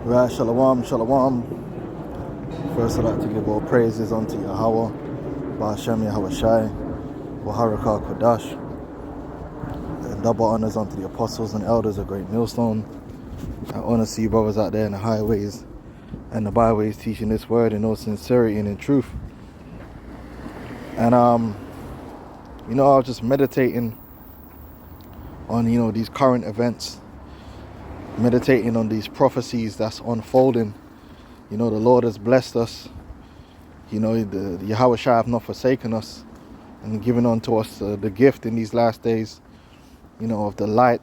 Right, shalom, shalom. First, I'd like to give all praises unto Yahweh, Ba'ashem Yahweh Shai, Waharakah Kodash, and double honors unto the apostles and elders of Great Millstone. I honor see brothers out there in the highways and the byways teaching this word in all sincerity and in truth. And I was just meditating on these current events, meditating on these prophecies that's unfolding. The Lord has blessed us. The Yahweh Shai have not forsaken us and given unto us the gift in these last days, of the light,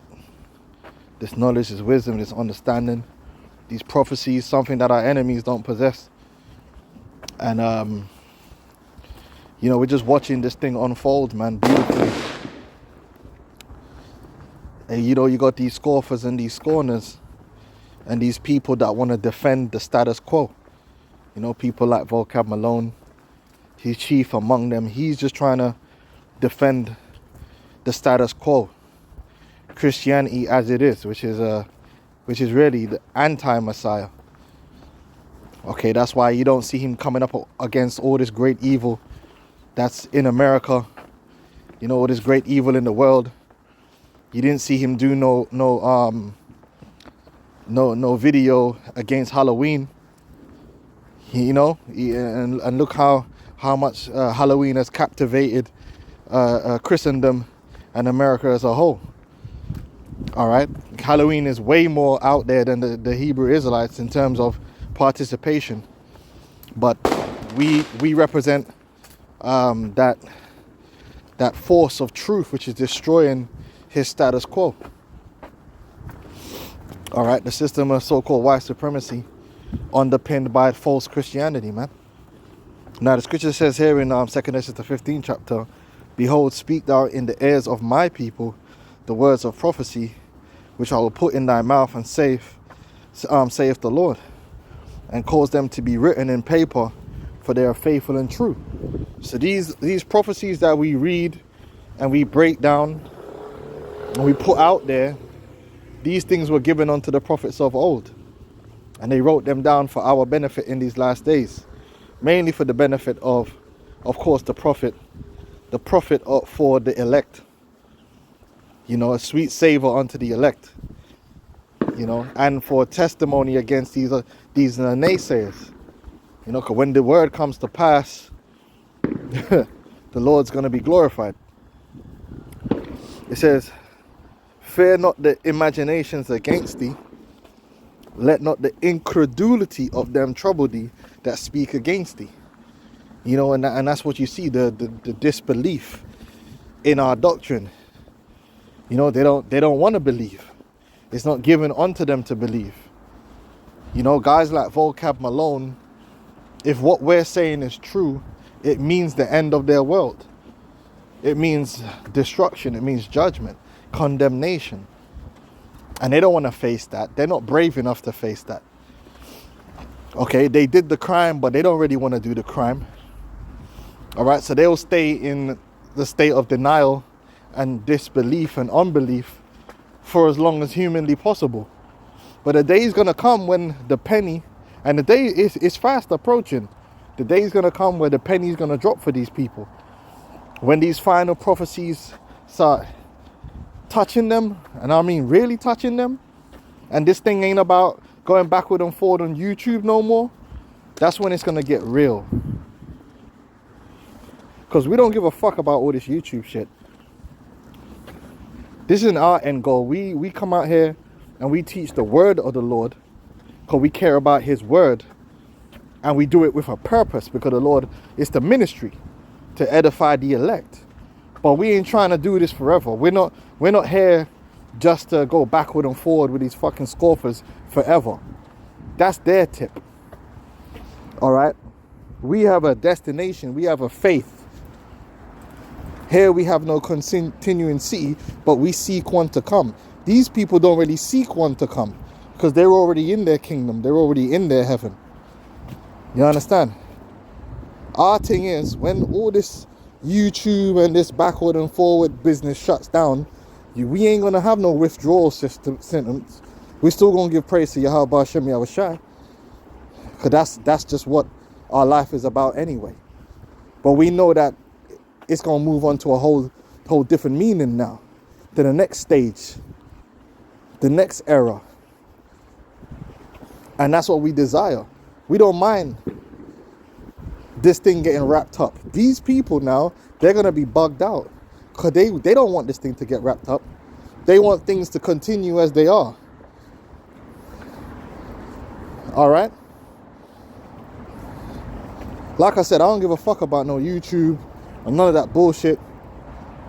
this knowledge, this wisdom, this understanding, these prophecies, something that our enemies don't possess. And, we're just watching this thing unfold, man, beautifully. And, you got these scoffers and these scorners and these people that want to defend the status quo. People like Vocab Malone, he's chief among them. He's just trying to defend the status quo, Christianity as it is, which is really the anti-Messiah. Okay, that's why you don't see him coming up against all this great evil that's in America. All this great evil in the world. You didn't see him do no video against Halloween. And look how much Halloween has captivated Christendom and America as a whole. All right, Halloween is way more out there than the Hebrew Israelites in terms of participation, but we represent that force of truth which is destroying his status quo. All right, the system of so-called white supremacy underpinned by false Christianity, man. Now the scripture says here in 2 Esdras the 15th chapter, behold, speak thou in the ears of my people the words of prophecy, which I will put in thy mouth, and saith the Lord, and cause them to be written in paper, for they are faithful and true. So these prophecies that we read and we break down and we put out there, these things were given unto the prophets of old. And they wrote them down for our benefit in these last days. Mainly for the benefit of course, the prophet for the elect. A sweet savor unto the elect. And for testimony against these naysayers. Because when the word comes to pass, the Lord's going to be glorified. It says, fear not the imaginations against thee. Let not the incredulity of them trouble thee that speak against thee. And that's what you see, the disbelief in our doctrine. They don't want to believe. It's not given unto them to believe. Guys like Vocab Malone, if what we're saying is true, it means the end of their world. It means destruction. It means judgment, condemnation. And they don't want to face that. They're not brave enough to face that. Okay, they did the crime, but they don't really want to do the crime. All right, so they'll stay in the state of denial and disbelief and unbelief for as long as humanly possible. But the day is going to come when the penny, and the day is fast approaching. The day is going to come where the penny is going to drop for these people. When these final prophecies start touching them, and I mean really touching them, and this thing ain't about going backward and forward on YouTube no more, that's when it's going to get real. Because we don't give a fuck about all this YouTube shit. This isn't our end goal. We come out here and we teach the word of the Lord because we care about his word, and we do it with a purpose because the Lord is the ministry to edify the elect. But we ain't trying to do this forever. We're not here just to go backward and forward with these fucking scoffers forever. That's their tip. All right? We have a destination. We have a faith. Here we have no continuing city, but we seek one to come. These people don't really seek one to come because they're already in their kingdom. They're already in their heaven. You understand? Our thing is, when all this YouTube and this backward and forward business shuts down, we ain't gonna have no withdrawal system sentence. We still gonna give praise to Yahweh Hashem Yahushai, because that's just what our life is about anyway. But we know that it's gonna move on to a whole different meaning now, to the next stage, the next era, and that's what we desire. We don't mind this thing getting wrapped up. These people now, they're gonna be bugged out, because they don't want this thing to get wrapped up. They want things to continue as they are. All right. Like I said, I don't give a fuck about no YouTube and none of that bullshit.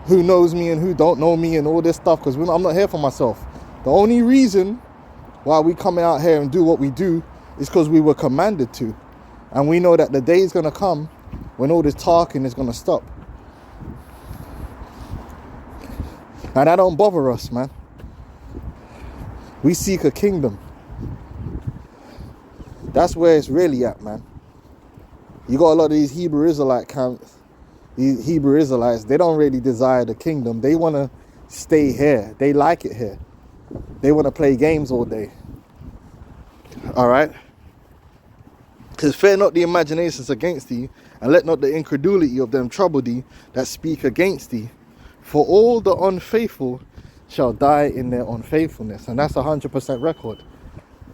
Who knows me and who don't know me and all this stuff, because I'm not here for myself. The only reason why we coming out here and do what we do is because we were commanded to. And we know that the day is going to come when all this talking is going to stop. And that don't bother us, man. We seek a kingdom. That's where it's really at, man. You got a lot of these Hebrew Israelite camps. These Hebrew Israelites, they don't really desire the kingdom. They want to stay here. They like it here. They want to play games all day. All right? Because fear not the imaginations against thee, and let not the incredulity of them trouble thee that speak against thee. For all the unfaithful shall die in their unfaithfulness. And that's 100% record.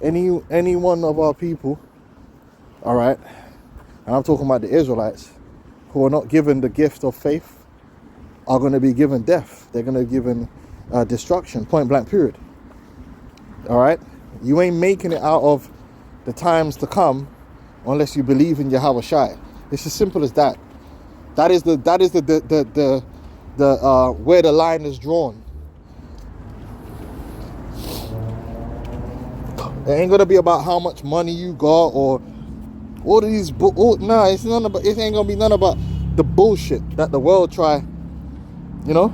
Any one of our people, all right, and I'm talking about the Israelites, who are not given the gift of faith, are going to be given death. They're going to be given destruction, point blank period. All right? You ain't making it out of the times to come unless you believe in Yahweh Shai. It's as simple as that. That is the where the line is drawn. It ain't gonna be about how much money you got or all of these. It ain't gonna be none about the bullshit that the world try. You know.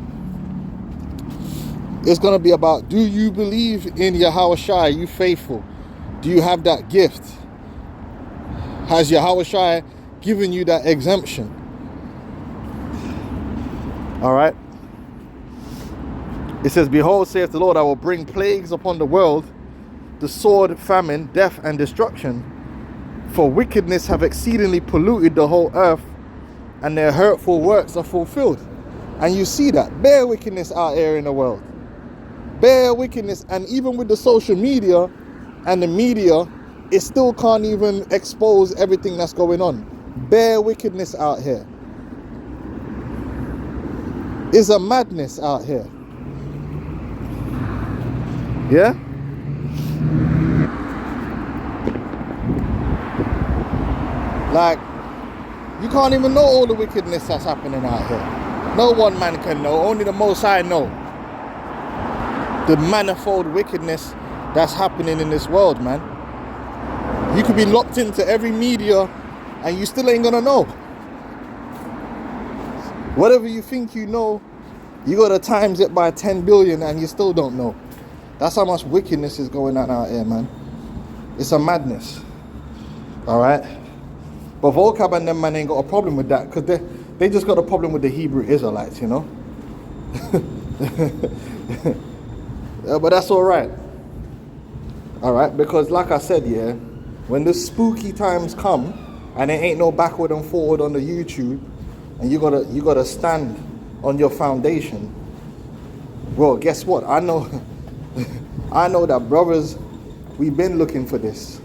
It's gonna be about, do you believe in Yahweh Shai? Are you faithful? Do you have that gift? Has Yahweh Shai given you that exemption? All right. It says, behold, saith the Lord, I will bring plagues upon the world, the sword, famine, death, and destruction. For wickedness have exceedingly polluted the whole earth, and their hurtful works are fulfilled. And you see that. Bare wickedness out here in the world. Bare wickedness. And even with the social media and the media, it still can't even expose everything that's going on. Bare wickedness out here. It's a madness out here. Yeah? Like, you can't even know all the wickedness that's happening out here. No one man can know. Only the Most High know the manifold wickedness that's happening in this world, man. You could be locked into every media and you still ain't gonna know. Whatever you think you know, you gotta times it by 10 billion and you still don't know. That's how much wickedness is going on out here, man. It's a madness. Alright? But Vocab and them, man, ain't got a problem with that, because they just got a problem with the Hebrew Israelites, you know? But that's alright. Alright? Because like I said, yeah, when the spooky times come and there ain't no backward and forward on the YouTube, and you gotta stand on your foundation, well, guess what? I know that, brothers, we've been looking for this.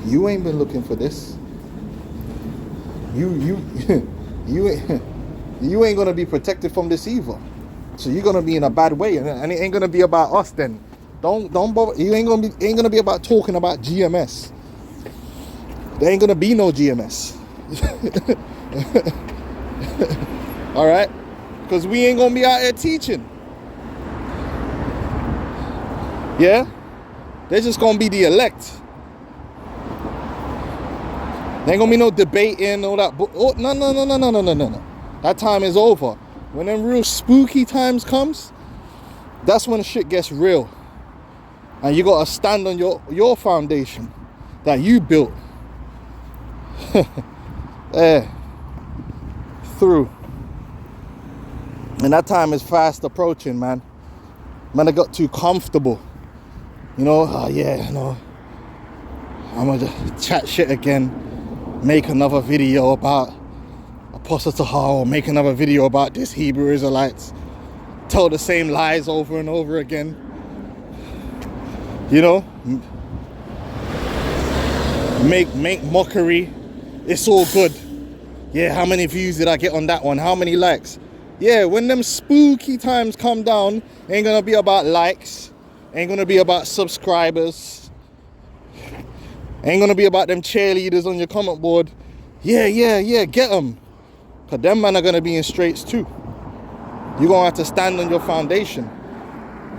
You ain't been looking for this. You ain't gonna be protected from this either. So you're gonna be in a bad way, and it ain't gonna be about us then. Don't bother. You ain't gonna be about talking about GMS. There ain't gonna be no GMS. All right, because we ain't gonna be out here teaching. Yeah, they're just gonna be the elect. There ain't gonna be no debating, all that. Oh, no. That time is over. When them real spooky times comes, that's when shit gets real. And you gotta stand on your foundation that you built. Through. And that time is fast approaching, man. Man, I got too comfortable. You know, yeah, you know, I'm gonna just chat shit again, make another video about Apostle Tahar, or make another video about this Hebrew Israelites, tell the same lies over and over again. You know, make mockery. It's all good. Yeah, how many views did I get on that one? How many likes? Yeah, when them spooky times come down, ain't gonna be about likes, ain't gonna be about subscribers, ain't gonna be about them cheerleaders on your comment board. Yeah, get them. Because them men are gonna be in straits too. You're gonna have to stand on your foundation.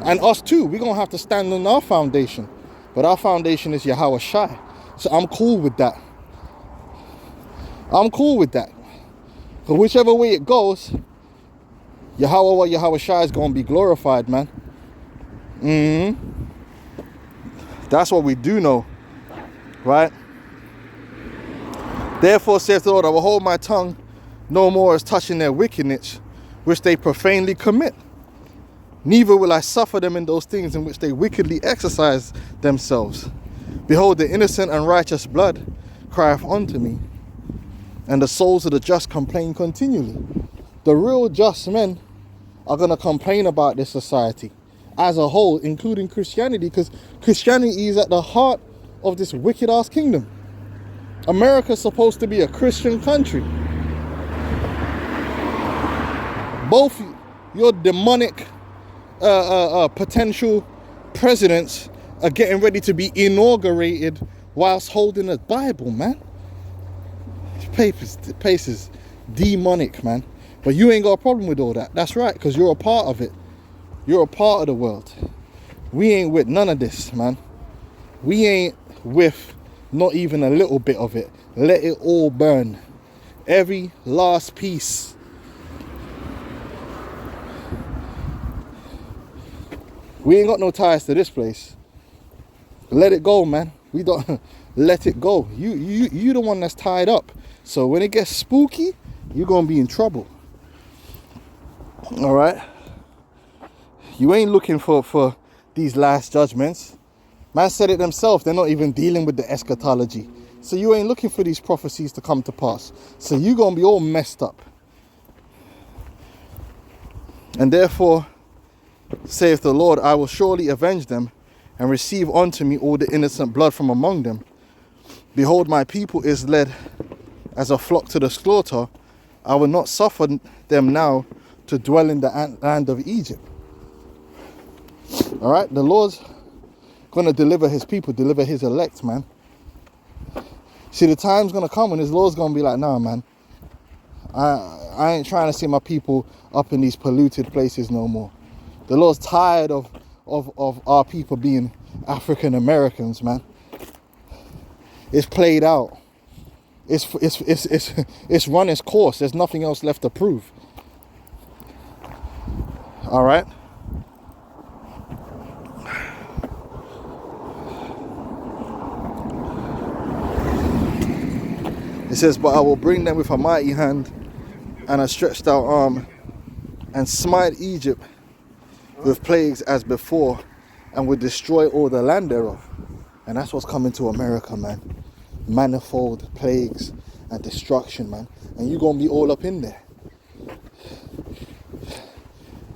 And us too, we're gonna have to stand on our foundation. But our foundation is Yahweh Shai. So I'm cool with that. I'm cool with that. But whichever way it goes, Yahweh Shai is gonna be glorified, man. That's what we do know, right? Therefore saith the Lord, I will hold my tongue no more as touching their wickedness, which they profanely commit. Neither will I suffer them in those things in which they wickedly exercise themselves. Behold, the innocent and righteous blood crieth unto me, and the souls of the just complain continually. The real just men are going to complain about this society as a whole, including Christianity, because Christianity is at the heart of this wicked ass kingdom. America's supposed to be a Christian country. Both your demonic potential presidents are getting ready to be inaugurated whilst holding a Bible, man. The place is demonic, man. But you ain't got a problem with all that. That's right, because you're a part of it. You're a part of the world. We ain't with none of this, man. We ain't with not even a little bit of it. Let it all burn. Every last piece. We ain't got no ties to this place. Let it go, man. We don't let it go. You the one that's tied up. So when it gets spooky, you're gonna be in trouble. All right. You ain't looking for these last judgments. Man said it themselves. They're not even dealing with the eschatology. So you ain't looking for these prophecies to come to pass. So you're gonna be all messed up. And therefore, saith the Lord, I will surely avenge them and receive unto me all the innocent blood from among them. Behold, my people is led as a flock to the slaughter. I will not suffer them now to dwell in the land of Egypt. All right, the Lord's going to deliver his people, deliver his elect, man. See, the time's going to come when his Lord's going to be like, nah, man. I ain't trying to see my people up in these polluted places no more. The Lord's tired of our people being African Americans, man. It's played out. It's run its course. There's nothing else left to prove. All right. It says, but I will bring them with a mighty hand and a stretched out arm, and smite Egypt with plagues as before, and will destroy all the land thereof. And that's what's coming to America, man. Manifold plagues and destruction, man. And you're going to be all up in there.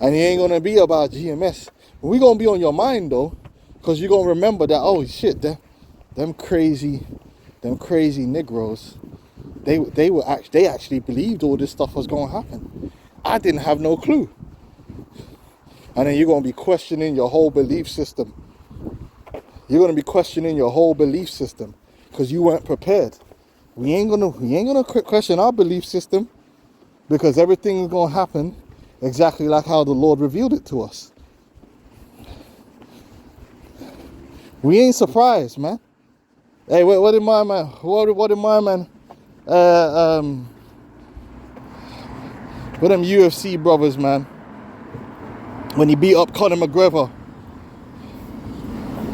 And it ain't going to be about GMS. We're going to be on your mind, though, because you're going to remember that, oh, shit, them crazy Negroes, they actually believed all this stuff was going to happen. I didn't have no clue. And then you're going to be questioning your whole belief system. You're going to be questioning your whole belief system because you weren't prepared. We ain't gonna question our belief system, because everything is going to happen exactly like how the Lord revealed it to us. We ain't surprised, man. Hey, what did my man? What did my man? With them UFC brothers, man, when he beat up Conor McGregor,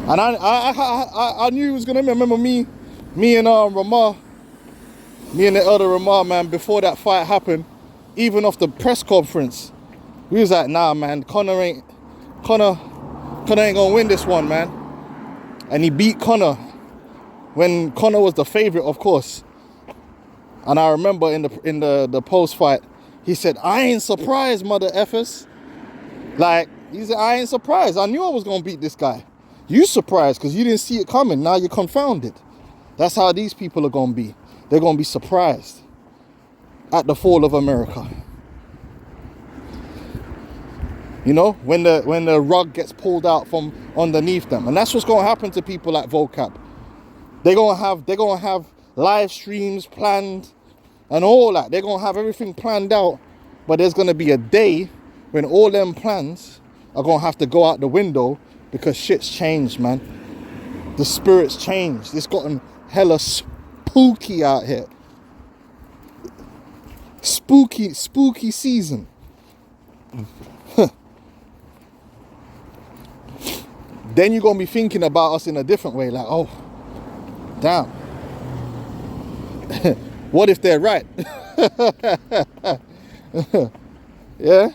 and I knew he was gonna remember me and Ramar, me and the elder Ramar, man. Before that fight happened, even off the press conference, we was like, nah, man, Conor ain't gonna win this one, man. And he beat Conor when Conor was the favorite, of course. And I remember in the post fight, he said, "I ain't surprised, mother effers." Like, he said, "I ain't surprised. I knew I was gonna beat this guy. You surprised because you didn't see it coming. Now you're confounded." That's how these people are gonna be. They're gonna be surprised at the fall of America. You know, when the rug gets pulled out from underneath them. And that's what's gonna happen to people like Vocab. They're gonna have live streams planned and all that. They're gonna have everything planned out, but there's gonna be a day when all them plans are gonna have to go out the window because shit's changed, man. The spirit's changed. It's gotten hella spooky out here. Spooky season. Then you're gonna be thinking about us in a different way, like, oh, damn. What if they're right? Yeah?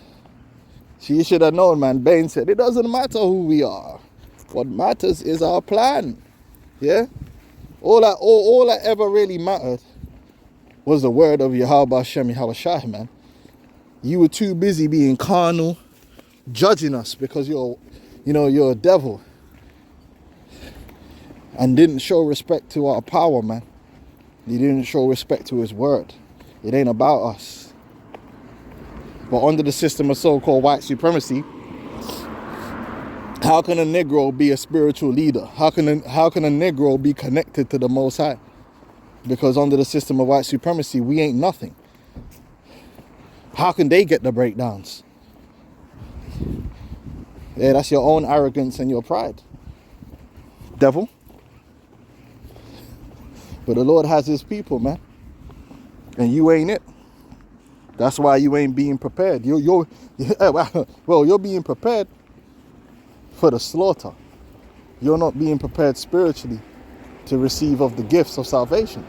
She should have known, man. Bain said, it doesn't matter who we are. What matters is our plan. Yeah? All that ever really mattered was the word of Yahweh Hashem Yahushua, man. You were too busy being carnal, judging us because you're a devil. And didn't show respect to our power, man. You didn't show respect to his word. It ain't about us. But under the system of so-called white supremacy, how can a Negro be a spiritual leader? How can a Negro be connected to the Most High? Because under the system of white supremacy, we ain't nothing. How can they get the breakdowns? Yeah, that's your own arrogance and your pride, devil. But the Lord has his people, man. And you ain't it. That's why you ain't being prepared. You're being prepared for the slaughter. You're not being prepared spiritually to receive of the gifts of salvation.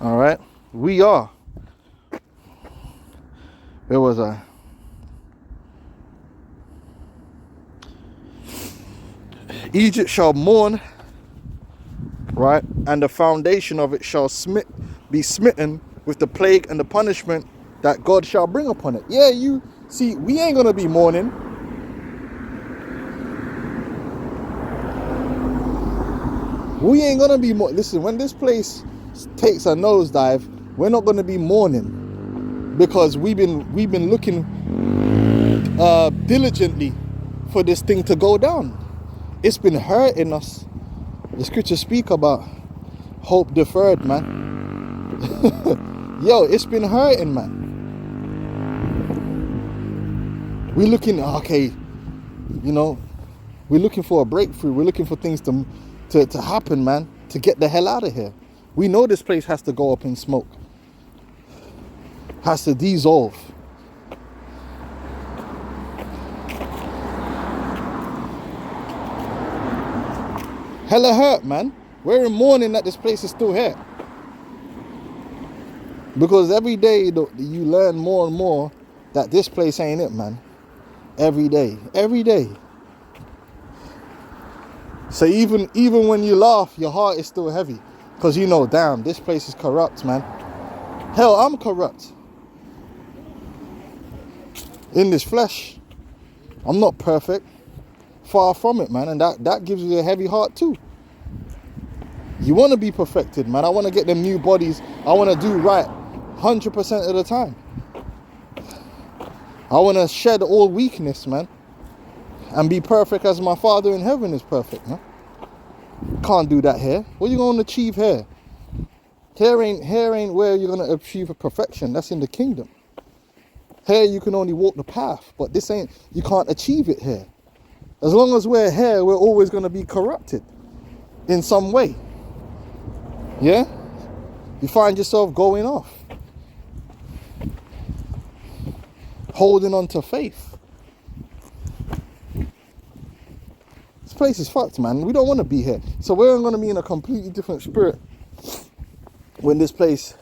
All right? We are. Where was I? Egypt shall mourn, right? And the foundation of it shall be smitten with the plague and the punishment that God shall bring upon it. Yeah, you see, we ain't gonna be mourning. We ain't gonna be listen, when this place takes a nosedive, we're not gonna be mourning because we've been looking diligently for this thing to go down. It's been hurting us. The scriptures speak about hope deferred, man. Yo, it's been hurting, man. We're looking, okay, we're looking for a breakthrough. We're looking for things to happen, man, to get the hell out of here. We know this place has to go up in smoke. Has to dissolve. Hella hurt, man. We're in mourning that this place is still here. Because every day you learn more and more that this place ain't it, man. Every day. So even when you laugh, your heart is still heavy. Because you know, damn, this place is corrupt, man. Hell, I'm corrupt. In this flesh. I'm not perfect. Far from it, man. And that gives you a heavy heart too. You want to be perfected, man. I want to get them new bodies. I want to do right 100% of the time. I want to shed all weakness, man. And be perfect as my Father in heaven is perfect, man. Can't do that here. What are you going to achieve here? Here ain't where you're going to achieve a perfection. That's in the kingdom. Here you can only walk the path. But you can't achieve it here. As long as we're here, we're always going to be corrupted in some way. Yeah? You find yourself going off. Holding on to faith. This place is fucked, man. We don't want to be here. So we're going to be in a completely different spirit when this place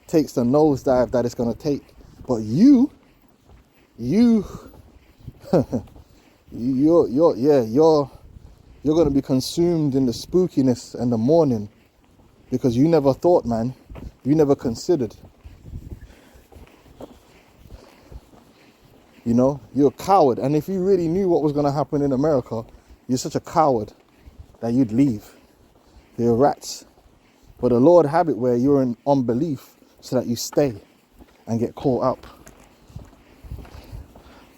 takes the nosedive that it's going to take. But you're You're going to be consumed in the spookiness and the mourning because you never thought, man. You never considered. You know, you're a coward. And if you really knew what was going to happen in America, you're such a coward that you'd leave. They're rats. But the Lord have it where you're in unbelief so that you stay and get caught up.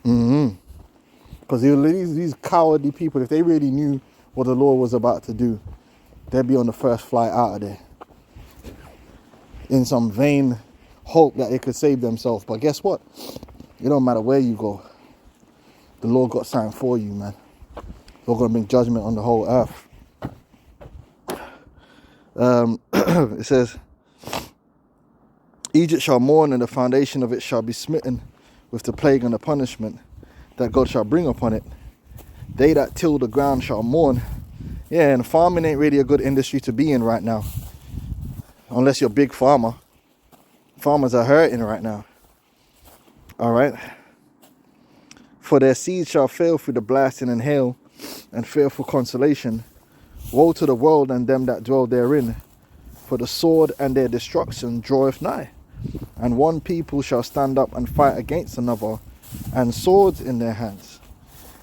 Because these cowardly people, if they really knew what the Lord was about to do, they'd be on the first flight out of there in some vain hope that they could save themselves. But guess what? It don't matter where you go. The Lord got something for you, man. Lord going to bring judgment on the whole earth. It says, Egypt shall mourn, and the foundation of it shall be smitten with the plague and the punishment that God shall bring upon it. They that till the ground shall mourn. Yeah, and farming ain't really a good industry to be in right now. Unless you're a big farmer. Farmers are hurting right now. All right. For their seed shall fail through the blasting and hail and fearful consolation. Woe to the world and them that dwell therein. For the sword and their destruction draweth nigh. And one people shall stand up and fight against another, and swords in their hands.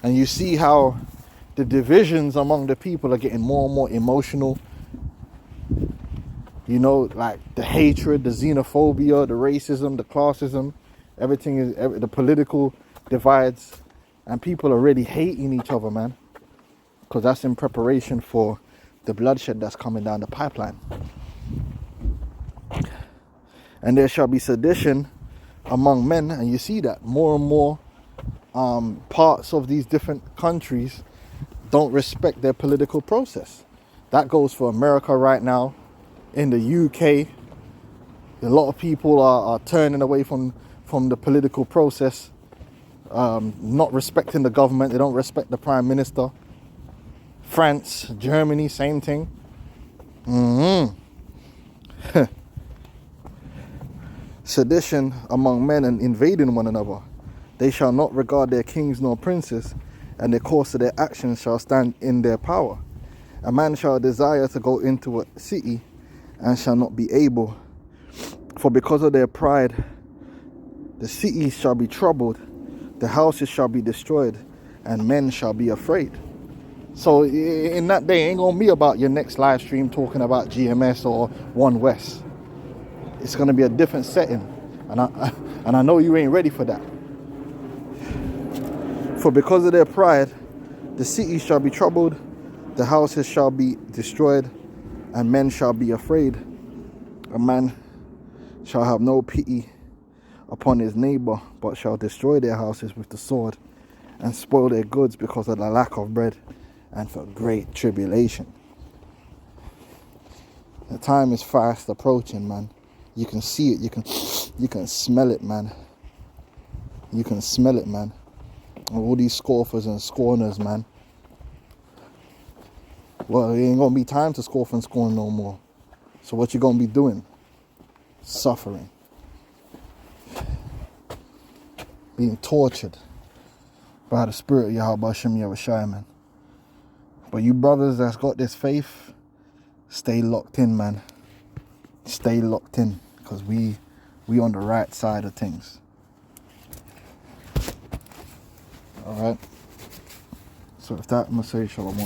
And you see how the divisions among the people are getting more and more emotional. You know, like the hatred, the xenophobia, the racism, the classism, everything is, the political divides, and people are really hating each other, man. Because that's in preparation for the bloodshed that's coming down the pipeline. And there shall be sedition among men, and you see that more and more parts of these different countries don't respect their political process. That goes for America right now. In the UK, a lot of people are turning away from the political process, not respecting the government. They don't respect the Prime Minister. France, Germany, same thing. Sedition among men and invading one another. They shall not regard their kings nor princes, and the course of their actions shall stand in their power. A man shall desire to go into a city and shall not be able. For because of their pride, the cities shall be troubled, the houses shall be destroyed, and men shall be afraid. So in that day, it ain't gonna be about your next live stream talking about GMS or One West. It's gonna be a different setting, and I know you ain't ready for that. For because of their pride, the cities shall be troubled, the houses shall be destroyed, and men shall be afraid. A man shall have no pity upon his neighbor, but shall destroy their houses with the sword, and spoil their goods because of the lack of bread, and for great tribulation. The time is fast approaching, man. You can see it, you can smell it, man. You can smell it, man. All these scoffers and scorners, man. Well, it ain't gonna be time to scoff and scorn no more. So what you gonna be doing? Suffering. Being tortured by the spirit of Yahweh Hashem Yahushua, man. But you brothers that's got this faith, stay locked in, man. Stay locked in, because we on the right side of things. Alright? So with that, I'm going to say shalom.